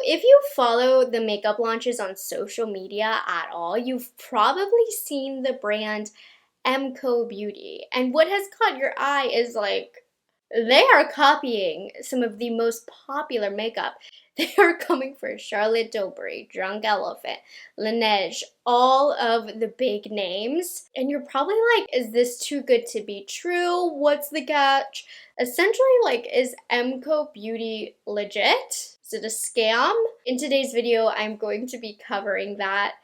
if you follow the makeup launches on social media at all, you've probably seen the brand MCO Beauty. And what has caught your eye is like, they are copying some of the most popular makeup. They are coming for Charlotte Tilbury, Drunk Elephant, Laneige, all of the big names. And you're probably like, is this too good to be true? What's the catch? Essentially, like, is MCO Beauty legit? Is it a scam? In today's video, I'm going to be covering that.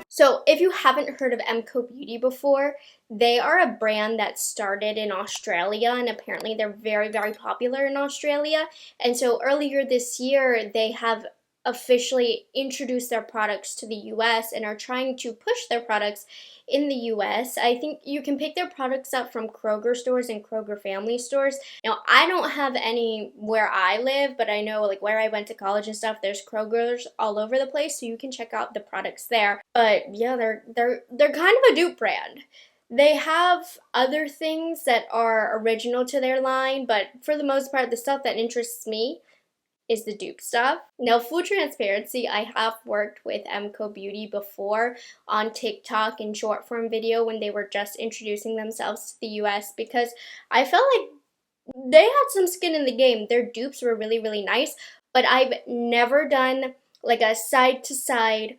So if you haven't heard of MCO Beauty before, they are a brand that started in Australia, and apparently they're very, very popular in Australia. And so earlier this year, they have officially introduced their products to the US and are trying to push their products in the US. I think you can pick their products up from Kroger stores and Kroger family stores. Now, I don't have any where I live, but I know like where I went to college and stuff, there's Krogers all over the place, so you can check out the products there. But yeah, they're kind of a dupe brand. They have other things that are original to their line, but for the most part, the stuff that interests me is the dupe stuff. Now, full transparency, I have worked with MCO Beauty before on TikTok in short form video when they were just introducing themselves to the US, because I felt like they had some skin in the game. Their dupes were really, really nice, but I've never done like a side to side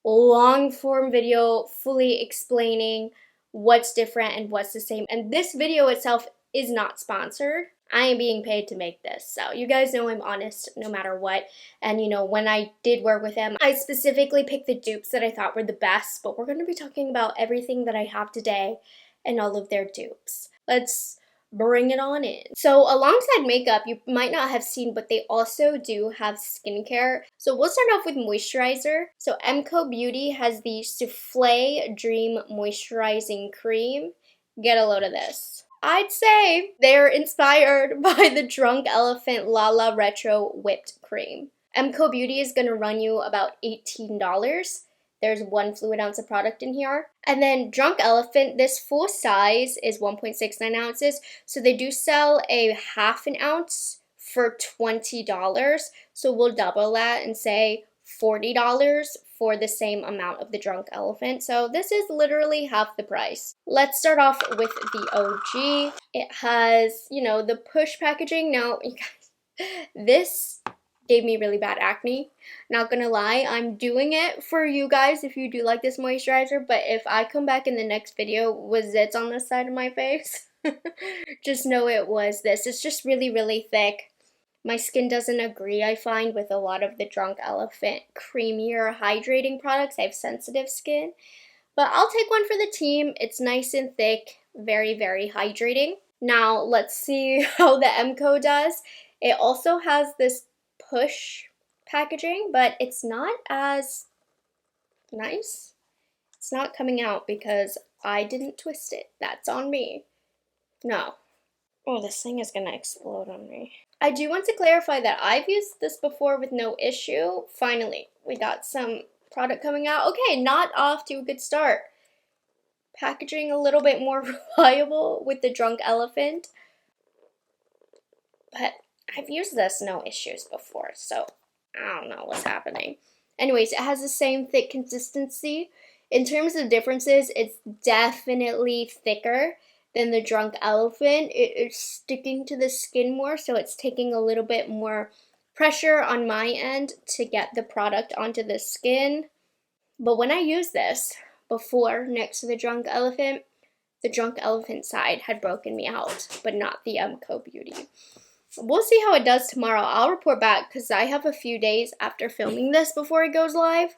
long form video fully explaining what's different and what's the same. And this video itself is not sponsored. I am being paid to make this, so you guys know I'm honest no matter what. And you know, when I did work with them, I specifically picked the dupes that I thought were the best, but we're going to be talking about everything that I have today and all of their dupes. Let's bring it on in. So alongside makeup, you might not have seen, but they also do have skincare. So we'll start off with moisturizer. So MCO Beauty has the Souffle Dream Moisturizing Cream. Get a load of this. I'd say they're inspired by the Drunk Elephant Lala Retro Whipped Cream. MCO Beauty is going to run you about $18. There's 1 fluid ounce of product in here. And then Drunk Elephant, this full size is 1.69 ounces. So they do sell a half an ounce for $20. So we'll double that and say $40 for the same amount of the Drunk Elephant. So this is literally half the price. Let's start off with the OG. It has, you know, the push packaging. Now, you guys, this gave me really bad acne. Not gonna lie, I'm doing it for you guys if you do like this moisturizer, but if I come back in the next video with zits on this side of my face, just know it was this. It's just really, really thick. My skin doesn't agree, I find, with a lot of the Drunk Elephant creamier hydrating products. I have sensitive skin. But I'll take one for the team. It's nice and thick, very, very hydrating. Now, let's see how the MCO does. It also has this push packaging, but it's not as nice. It's not coming out because I didn't twist it. That's on me. No. Oh, this thing is gonna explode on me. I do want to clarify that I've used this before with no issue. Finally, we got some product coming out. Okay, not off to a good start. Packaging a little bit more reliable with the Drunk Elephant. But I've used this no issues before, so I don't know what's happening. Anyways, it has the same thick consistency. In terms of differences, it's definitely thicker than the Drunk Elephant. It's sticking to the skin more, so it's taking a little bit more pressure on my end to get the product onto the skin. But when I used this before next to the Drunk Elephant side had broken me out, but not the MCO Beauty. We'll see how it does tomorrow. I'll report back because I have a few days after filming this before it goes live.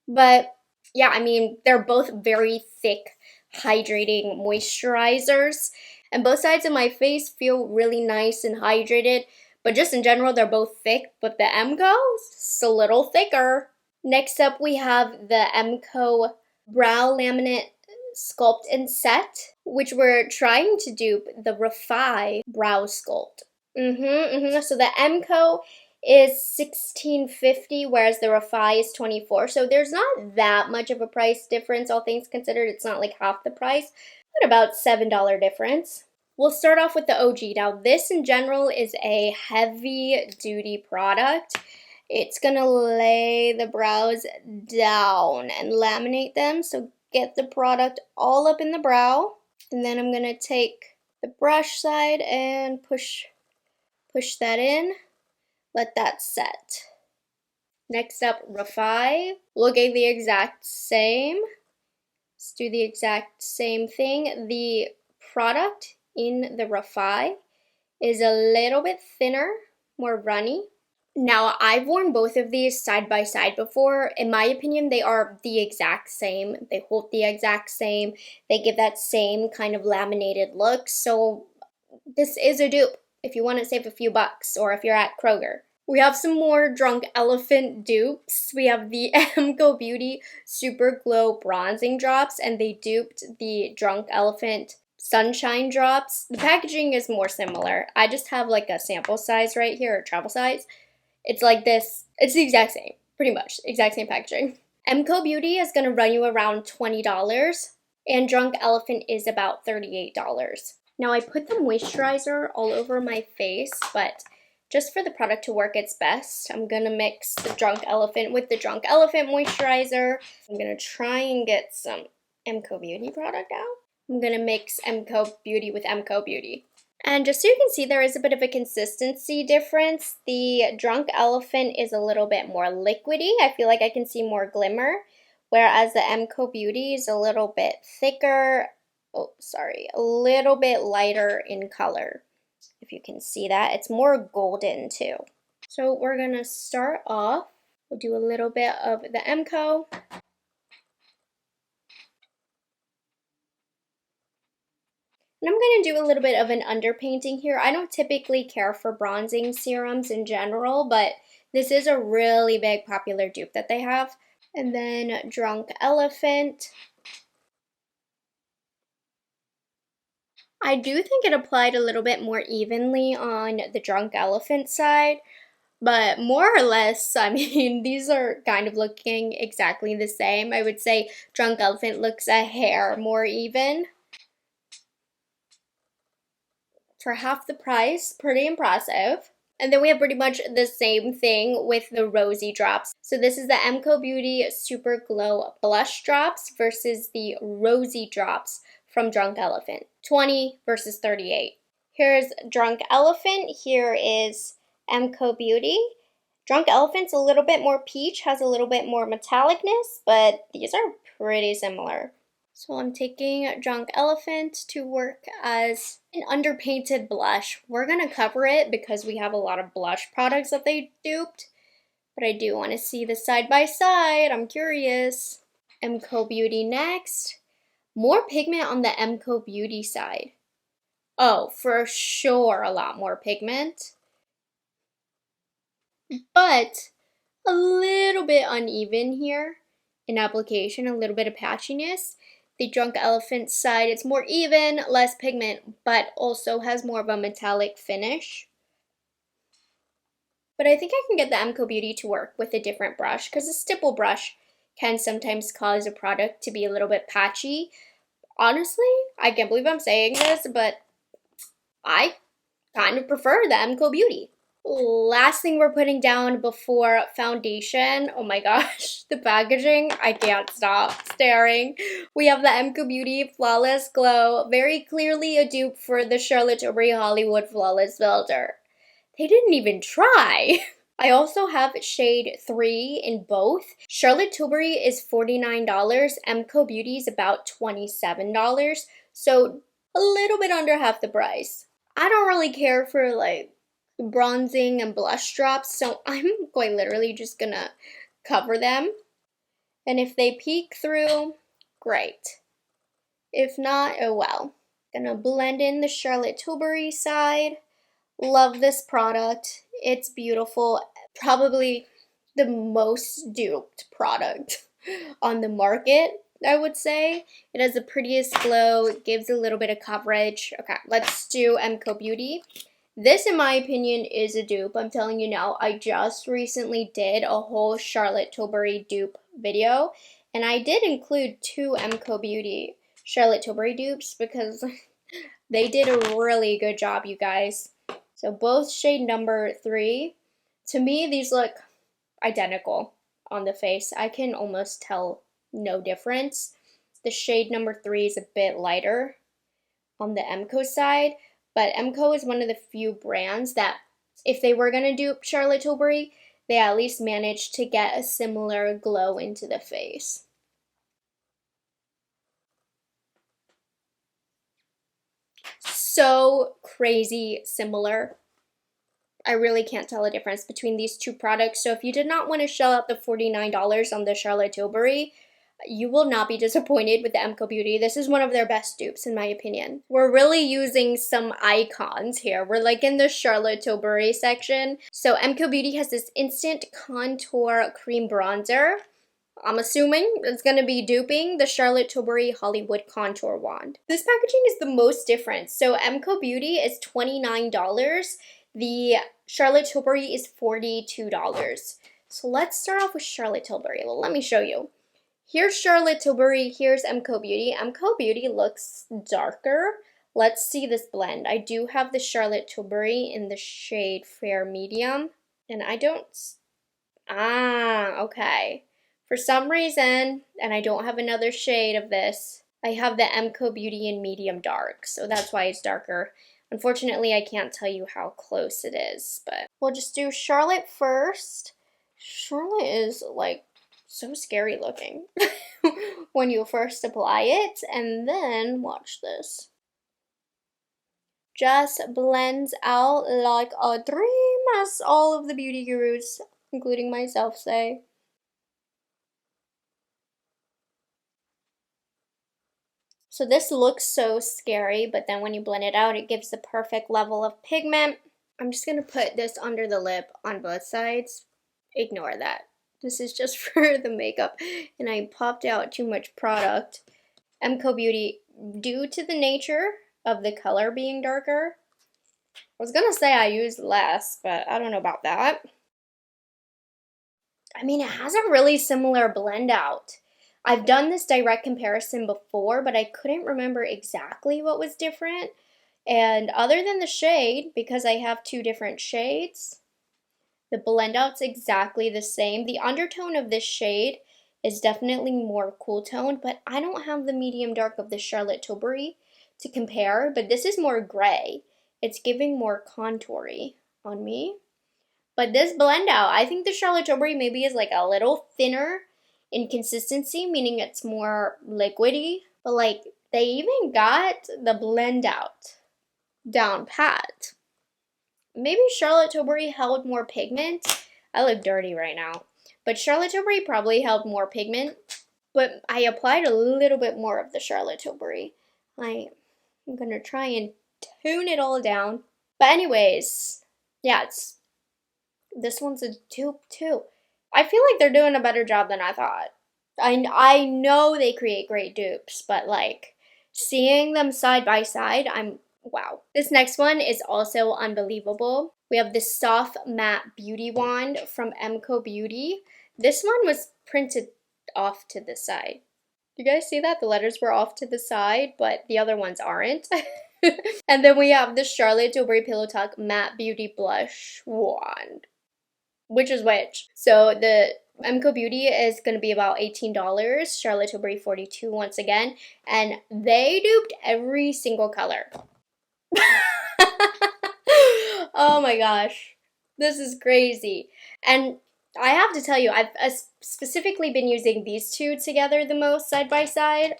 But yeah, I mean, they're both very thick, hydrating moisturizers, and both sides of my face feel really nice and hydrated, but just in general they're both thick, but the MCO's a little thicker. Next up we have the MCO Brow Laminate Sculpt and Set, which we're trying to dupe the Rephr Brow Sculpt. So the MCO is $16.50, whereas the Rephr is $24. So there's not that much of a price difference, all things considered. It's not like half the price, but about $7 difference. We'll start off with the OG. Now, this in general is a heavy duty product. It's gonna lay the brows down and laminate them. So get the product all up in the brow. And then I'm gonna take the brush side and push that in. Let that set. Next up, Rephr. We'll get the exact same. Let's do the exact same thing. The product in the Rephr is a little bit thinner, more runny. Now, I've worn both of these side by side before. In my opinion, they are the exact same. They hold the exact same. They give that same kind of laminated look. So this is a dupe if you want to save a few bucks or if you're at Kroger. We have some more Drunk Elephant dupes. We have the MCO Beauty Super Glow Bronzing Drops, and they duped the Drunk Elephant Sunshine Drops. The packaging is more similar. I just have like a sample size right here, or travel size. It's like this. It's the exact same, pretty much. Exact same packaging. MCO Beauty is going to run you around $20, and Drunk Elephant is about $38. Now, I put the moisturizer all over my face, but just for the product to work its best, I'm going to mix the Drunk Elephant with the Drunk Elephant moisturizer. I'm going to try and get some MCO Beauty product out. I'm going to mix MCO Beauty with MCO Beauty. And just so you can see, there is a bit of a consistency difference. The Drunk Elephant is a little bit more liquidy. I feel like I can see more glimmer, whereas the MCO Beauty is a little bit thicker. A little bit lighter in color. If you can see that, it's more golden too. So we're gonna start off. We'll do a little bit of the MCO. And I'm going to do a little bit of an underpainting here. I don't typically care for bronzing serums in general, but this is a really big popular dupe that they have. And then Drunk Elephant. I do think it applied a little bit more evenly on the Drunk Elephant side, but more or less, I mean, these are kind of looking exactly the same. I would say Drunk Elephant looks a hair more even. For half the price, pretty impressive. And then we have pretty much the same thing with the rosy drops. So this is the MCO Beauty Super Glow Blush Drops versus the rosy drops from Drunk Elephant. 20 versus 38. Here's Drunk Elephant. Here is MCO Beauty. Drunk Elephant's a little bit more peach, has a little bit more metallicness, but these are pretty similar. So I'm taking Drunk Elephant to work as an underpainted blush. We're going to cover it because we have a lot of blush products that they duped. But I do want to see the side by side. I'm curious. MCO Beauty next. More pigment on the MCO Beauty side. Oh, for sure a lot more pigment. But a little bit uneven here in application, a little bit of patchiness. The Drunk Elephant side, it's more even, less pigment, but also has more of a metallic finish. But I think I can get the MCO Beauty to work with a different brush because a stipple brush can sometimes cause a product to be a little bit patchy. Honestly, I can't believe I'm saying this, but I kind of prefer the MCO Beauty. Last thing we're putting down before foundation. Oh my gosh, the packaging, I can't stop staring. We have the MCO Beauty Flawless Glow, very clearly a dupe for the Charlotte Tilbury Hollywood Flawless Filter. They didn't even try. I also have shade 3 in both. Charlotte Tilbury is $49, MCO Beauty is about $27, so a little bit under half the price. I don't really care for like bronzing and blush drops, so I'm quite literally just gonna cover them. And if they peek through, great. If not, oh well. Gonna blend in the Charlotte Tilbury side. Love this product. It's beautiful. Probably the most duped product on the market, I would say. It has the prettiest glow. It gives a little bit of coverage. Okay, let's do MCO Beauty. This, in my opinion, is a dupe. I'm telling you now, I just recently did a whole Charlotte Tilbury dupe video, and I did include 2 MCO Beauty Charlotte Tilbury dupes because They did a really good job, you guys. So both shade number 3. To me, these look identical on the face. I can almost tell no difference. The shade number 3 is a bit lighter on the MCO side, but MCO is one of the few brands that if they were going to dupe Charlotte Tilbury, they at least managed to get a similar glow into the face. So crazy similar. I really can't tell a difference between these two products. So if you did not want to shell out the $49 on the Charlotte Tilbury, you will not be disappointed with the MCO Beauty. This is one of their best dupes in my opinion. We're really using some icons here. We're like in the Charlotte Tilbury section. So MCO Beauty has this instant contour cream bronzer. I'm assuming it's going to be duping the Charlotte Tilbury Hollywood Contour Wand. This packaging is the most different. So MCO Beauty is $29. The Charlotte Tilbury is $42. So let's start off with Charlotte Tilbury. Well, let me show you. Here's Charlotte Tilbury, here's MCO Beauty. MCO Beauty looks darker. Let's see this blend. I do have the Charlotte Tilbury in the shade Fair Medium. And I don't... okay. For some reason, and I don't have another shade of this, I have the MCO Beauty in Medium Dark. So that's why it's darker. Unfortunately, I can't tell you how close it is, but we'll just do Charlotte first. Charlotte is like so scary looking when you first apply it, and then watch this. Just blends out like a dream, as all of the beauty gurus, including myself, say. So this looks so scary, but then when you blend it out, it gives the perfect level of pigment. I'm just going to put this under the lip on both sides. Ignore that. This is just for the makeup, and I popped out too much product. MCO Beauty, due to the nature of the color being darker, I was going to say I used less, but I don't know about that. I mean, it has a really similar blend out. I've done this direct comparison before, but I couldn't remember exactly what was different. And other than the shade, because I have two different shades, the blend out's exactly the same. The undertone of this shade is definitely more cool toned, but I don't have the medium dark of the Charlotte Tilbury to compare, but this is more gray. It's giving more contoury on me. But this blend out, I think the Charlotte Tilbury maybe is like a little thinner in consistency, meaning it's more liquidy, but like they even got the blend out down pat. Maybe Charlotte Tilbury held more pigment. I look dirty right now, but Charlotte Tilbury probably held more pigment, but I applied a little bit more of the Charlotte Tilbury. I'm gonna try and tune it all down. But anyways, yeah, this one's a dupe too. I feel like they're doing a better job than I thought. I know they create great dupes, but like seeing them side by side, wow. This next one is also unbelievable. We have the Soft Matte Beauty Wand from MCO Beauty. This one was printed off to the side. You guys see that? The letters were off to the side, but the other ones aren't. And then we have the Charlotte Tilbury Pillow Talk Matte Beauty Blush Wand. Which is which? So the MCO Beauty is going to be about $18. Charlotte Tilbury $42 once again. And they duped every single color. Oh my gosh. This is crazy. And I have to tell you, I've specifically been using these two together the most side by side.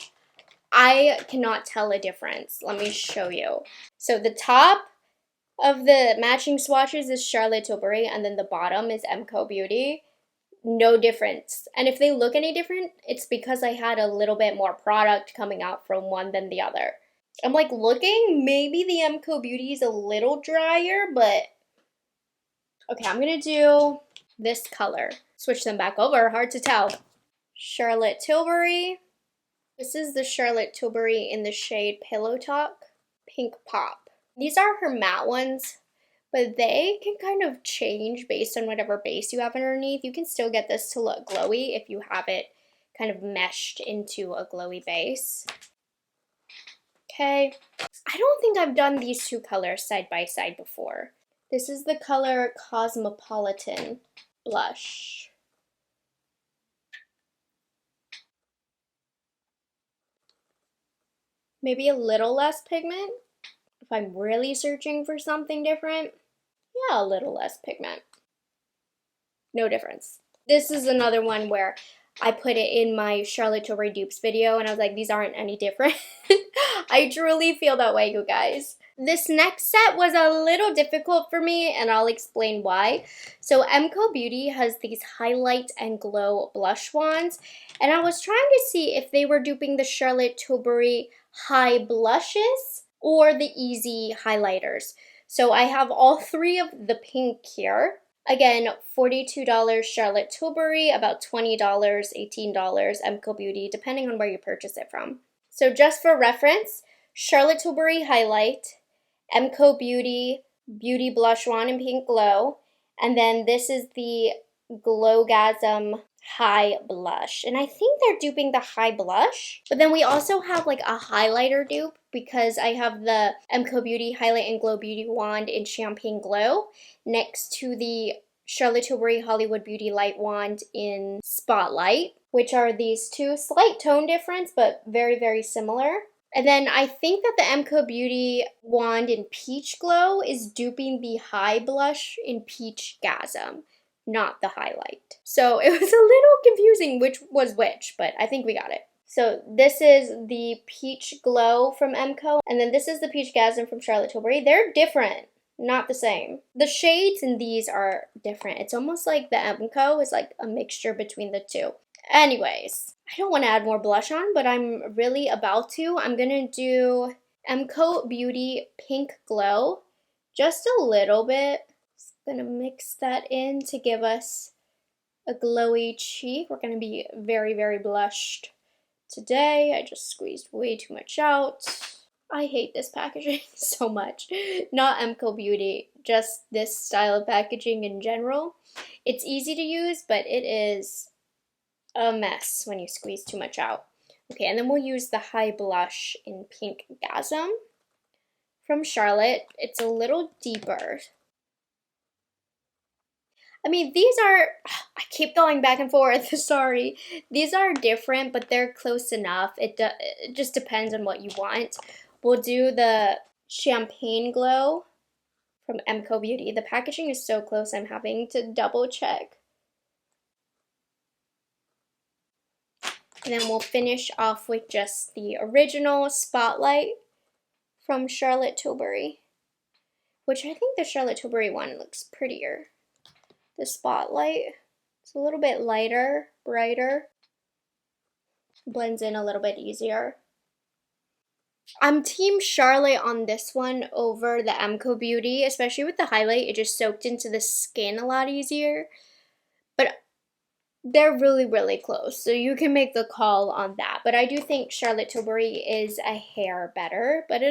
I cannot tell a difference. Let me show you. So the top of the matching swatches is Charlotte Tilbury, and then the bottom is MCO Beauty. No difference. And if they look any different, it's because I had a little bit more product coming out from one than the other. I'm like looking, maybe the MCO Beauty is a little drier, but okay, I'm gonna do this color. Switch them back over, hard to tell. Charlotte Tilbury. This is the Charlotte Tilbury in the shade Pillow Talk Pink Pop. These are her matte ones, but they can kind of change based on whatever base you have underneath. You can still get this to look glowy if you have it kind of meshed into a glowy base. Okay. I don't think I've done these two colors side by side before. This is the color Cosmopolitan blush. Maybe a little less pigment if I'm really searching for something different. Yeah, a little less pigment. No difference. This is another one where I put it in my Charlotte Tilbury dupes video and I was like, these aren't any different. I truly feel that way, you guys. This next set was a little difficult for me and I'll explain why. So MCO Beauty has these highlight and glow blush wands and I was trying to see if they were duping the Charlotte Tilbury high blushes or the easy highlighters. So I have all three of the pink here. Again, $42 Charlotte Tilbury, about $20, $18 MCO Beauty, depending on where you purchase it from. So just for reference, Charlotte Tilbury Highlight, MCO Beauty, Beauty Blush Wand in Pink Glow, and then this is the Glowgasm High Blush. And I think they're duping the high blush, but then we also have like a highlighter dupe because I have the MCO Beauty Highlight and Glow Beauty Wand in Champagne Glow next to the Charlotte Tilbury Hollywood Beauty Light Wand in Spotlight, which are these two, slight tone difference, but very, very similar. And then I think that the MCO Beauty wand in Peach Glow is duping the high blush in Peach Gasm, not the highlight. So it was a little confusing which was which, but I think we got it. So this is the Peach Glow from MCO, and then this is the Peach Gasm from Charlotte Tilbury. They're different, not the same. The shades in these are different. It's almost like the MCO is like a mixture between the two. Anyways, I don't want to add more blush on, but I'm really about to. I'm going to do MCO Beauty Pink Glow, just a little bit. Just going to mix that in to give us a glowy cheek. We're going to be very, very blushed today. I just squeezed way too much out. I hate this packaging so much. Not MCO Beauty, just this style of packaging in general. It's easy to use, but it is a mess when you squeeze too much out. Okay, and then we'll use the high blush in Pink Gasm from Charlotte. It's a little deeper. I mean, these are, I keep going back and forth, sorry. These are different, but they're close enough. It just depends on what you want. We'll do the Champagne Glow from MCO Beauty. The packaging is so close, I'm having to double check. And then we'll finish off with just the original Spotlight from Charlotte Tilbury, which I think the Charlotte Tilbury one looks prettier. The Spotlight, it's a little bit lighter, brighter, blends in a little bit easier. I'm Team Charlotte on this one over the MCO Beauty, especially with the highlight. It just soaked into the skin a lot easier. But they're really, really close, so you can make the call on that. But I do think Charlotte Tilbury is a hair better, but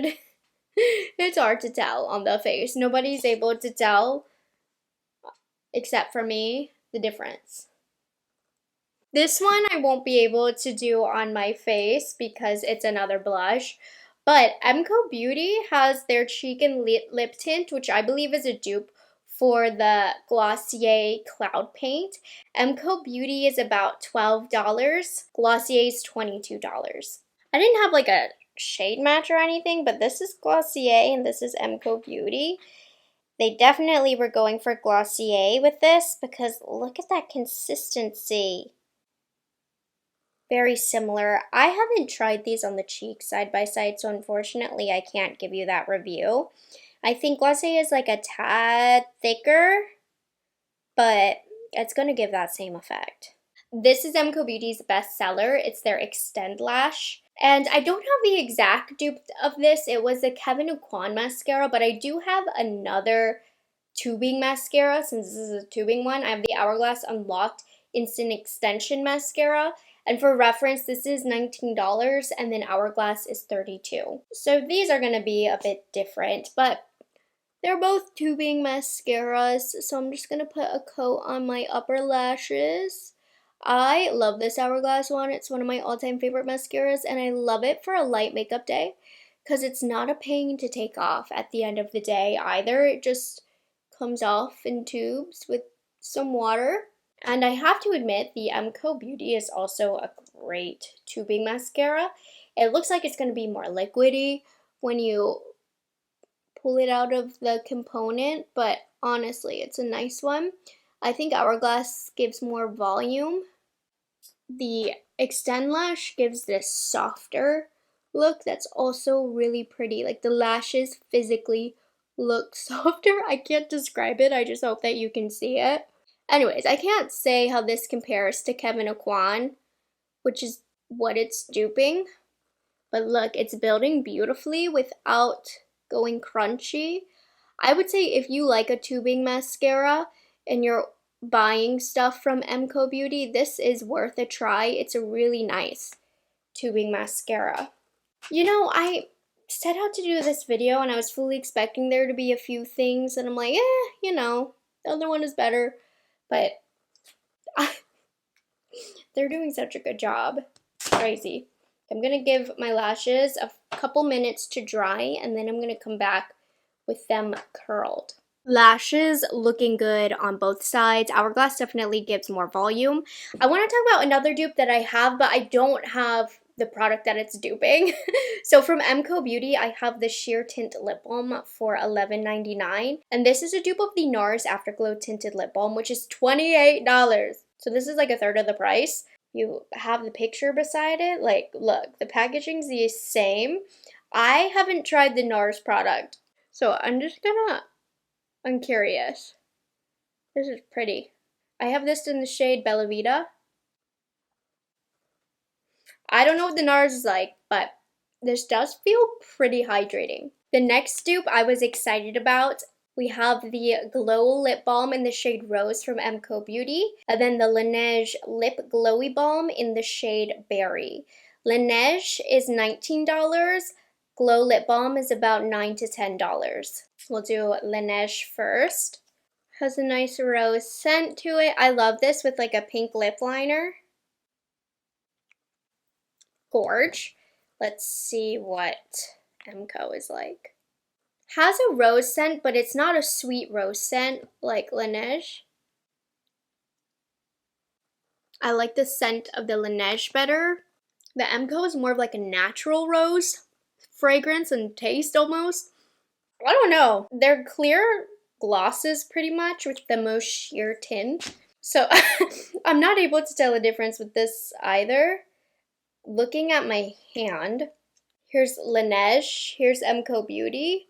it's hard to tell on the face. Nobody's able to tell, except for me, the difference. This one I won't be able to do on my face because it's another blush. But MCO Beauty has their cheek and lip tint, which I believe is a dupe for the Glossier Cloud Paint. MCO Beauty is about $12. Glossier is $22. I didn't have like a shade match or anything, but this is Glossier and this is MCO Beauty. They definitely were going for Glossier with this because look at that consistency. Very similar. I haven't tried these on the cheeks side by side, so unfortunately I can't give you that review. I think Glossier is like a tad thicker, but it's going to give that same effect. This is MCO Beauty's best seller. It's their Extend Lash. And I don't have the exact dupe of this. It was a Kevyn Aucoin mascara, but I do have another tubing mascara. Since this is a tubing one, I have the Hourglass Unlocked Instant Extension Mascara. And for reference, this is $19 and then Hourglass is $32. So these are going to be a bit different, but they're both tubing mascaras. So I'm just going to put a coat on my upper lashes. I love this Hourglass one. It's one of my all-time favorite mascaras and I love it for a light makeup day because it's not a pain to take off at the end of the day either. It just comes off in tubes with some water. And I have to admit, the MCO Beauty is also a great tubing mascara. It looks like it's going to be more liquidy when you pull it out of the component, but honestly, it's a nice one. I think Hourglass gives more volume. The Extend Lash gives this softer look that's also really pretty. Like the lashes physically look softer. I can't describe it. I just hope that you can see it. Anyways, I can't say how this compares to Kevyn Aucoin, which is what it's duping. But look, it's building beautifully without going crunchy. I would say if you like a tubing mascara and you're buying stuff from MCO Beauty, this is worth a try. It's a really nice tubing mascara. You know, I set out to do this video and I was fully expecting there to be a few things and I'm like, you know, the other one is better. But they're doing such a good job. Crazy. I'm going to give my lashes a couple minutes to dry and then I'm going to come back with them curled. Lashes looking good on both sides. Hourglass definitely gives more volume. I want to talk about another dupe that I have, but I don't have the product that it's duping. So from MCO Beauty, I have the Sheer Tint Lip Balm for $11.99. And this is a dupe of the NARS Afterglow Tinted Lip Balm, which is $28. So this is like a third of the price. You have the picture beside it. Like, look, the packaging's the same. I haven't tried the NARS product. So I'm curious. This is pretty. I have this in the shade Bella Vita. I don't know what the NARS is like, but this does feel pretty hydrating. The next dupe I was excited about, we have the Glow Lip Balm in the shade Rose from MCO Beauty, and then the Laneige Lip Glowy Balm in the shade Berry. Laneige is $19. Glow Lip Balm is about $9 to $10. We'll do Laneige first. Has a nice rose scent to it. I love this with like a pink lip liner. Gorge. Let's see what MCO is like. Has a rose scent, but it's not a sweet rose scent like Laneige. I like the scent of the Laneige better. The MCO is more of like a natural rose fragrance and taste almost. I don't know. They're clear glosses pretty much with the most sheer tint. So I'm not able to tell the difference with this either. Looking at my hand, here's Laneige, here's MCO Beauty.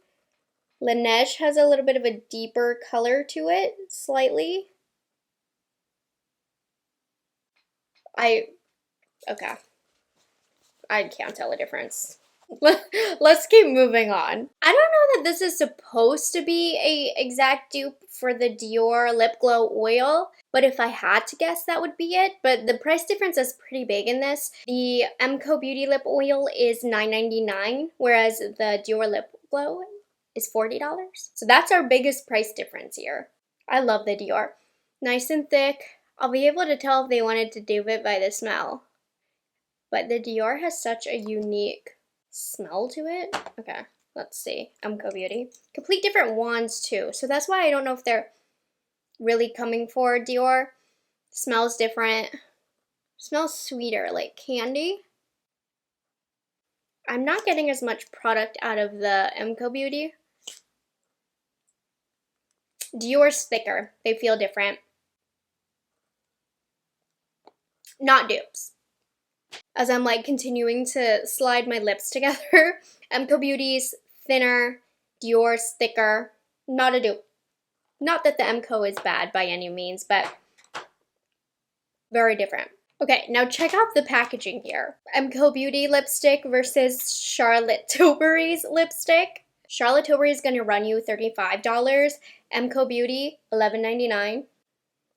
Laneige has a little bit of a deeper color to it, slightly. Okay. I can't tell a difference. Let's keep moving on. I don't know that this is supposed to be a exact dupe for the Dior Lip Glow Oil, but if I had to guess, that would be it. But the price difference is pretty big in this. The MCO Beauty Lip Oil is $9.99, whereas the Dior Lip Glow is $40. So that's our biggest price difference here. I love the Dior. Nice and thick. I'll be able to tell if they wanted to dupe it by the smell. But the Dior has such a unique smell to it. Okay, let's see. MCO Beauty. Complete different wands too. So that's why I don't know if they're really coming for Dior. Smells different. Smells sweeter, like candy. I'm not getting as much product out of the MCO Beauty. Dior's thicker. They feel different. Not dupes. As I'm like continuing to slide my lips together, MCO Beauty's thinner, Dior's thicker. Not a dupe. Not that the MCO is bad by any means, but very different. Okay, now check out the packaging here. MCO Beauty lipstick versus Charlotte Tilbury's lipstick. Charlotte Tilbury is going to run you $35. MCO Beauty, $11.99.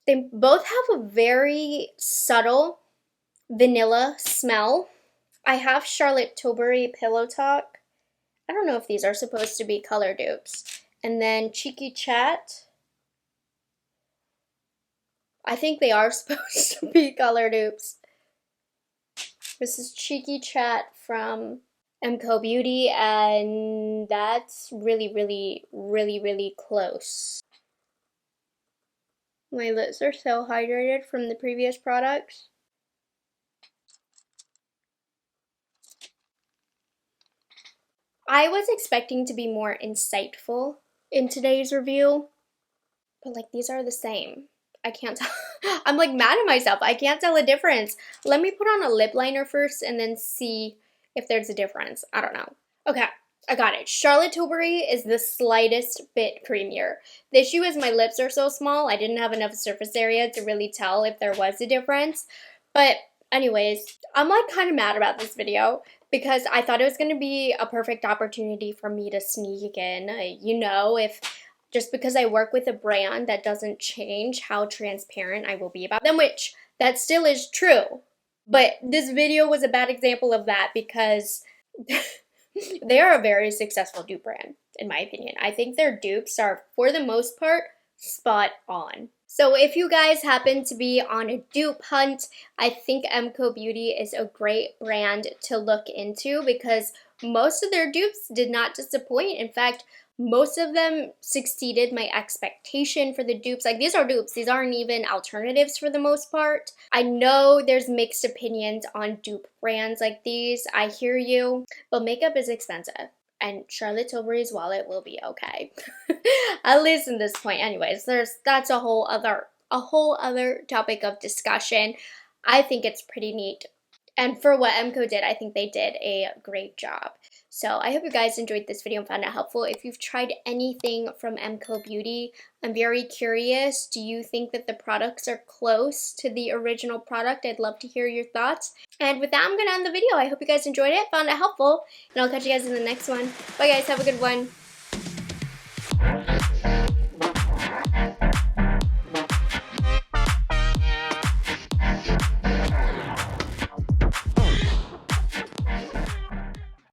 They both have a very subtle vanilla smell. I have Charlotte Tilbury Pillow Talk. I don't know if these are supposed to be color dupes. And then Cheeky Chat. I think they are supposed to be color dupes. This is Cheeky Chat from MCO Beauty, and that's really, really, really, really close. My lips are so hydrated from the previous products. I was expecting to be more insightful in today's review, but like these are the same. I can't tell. I'm like mad at myself. I can't tell a difference. Let me put on a lip liner first and then see if there's a difference. I don't know. Okay, I got it. Charlotte Tilbury is the slightest bit creamier. The issue is my lips are so small, I didn't have enough surface area to really tell if there was a difference. But anyways, I'm like kind of mad about this video because I thought it was going to be a perfect opportunity for me to sneak in. You know, if just because I work with a brand, that doesn't change how transparent I will be about them, which that still is true. But this video was a bad example of that because they are a very successful dupe brand, in my opinion. I think their dupes are, for the most part, spot on. So if you guys happen to be on a dupe hunt, I think MCO Beauty is a great brand to look into because most of their dupes did not disappoint. In fact, most of them succeeded my expectation for the dupes. Like, these are dupes. These aren't even alternatives for the most part. I know there's mixed opinions on dupe brands like these. I hear you. But makeup is expensive. And Charlotte Tilbury's wallet will be okay. At least in this point. Anyways, that's a whole other topic of discussion. I think it's pretty neat. And for what MCO did, I think they did a great job. So I hope you guys enjoyed this video and found it helpful. If you've tried anything from MCO Beauty, I'm very curious. Do you think that the products are close to the original product? I'd love to hear your thoughts. And with that, I'm going to end the video. I hope you guys enjoyed it, found it helpful, and I'll catch you guys in the next one. Bye guys, have a good one.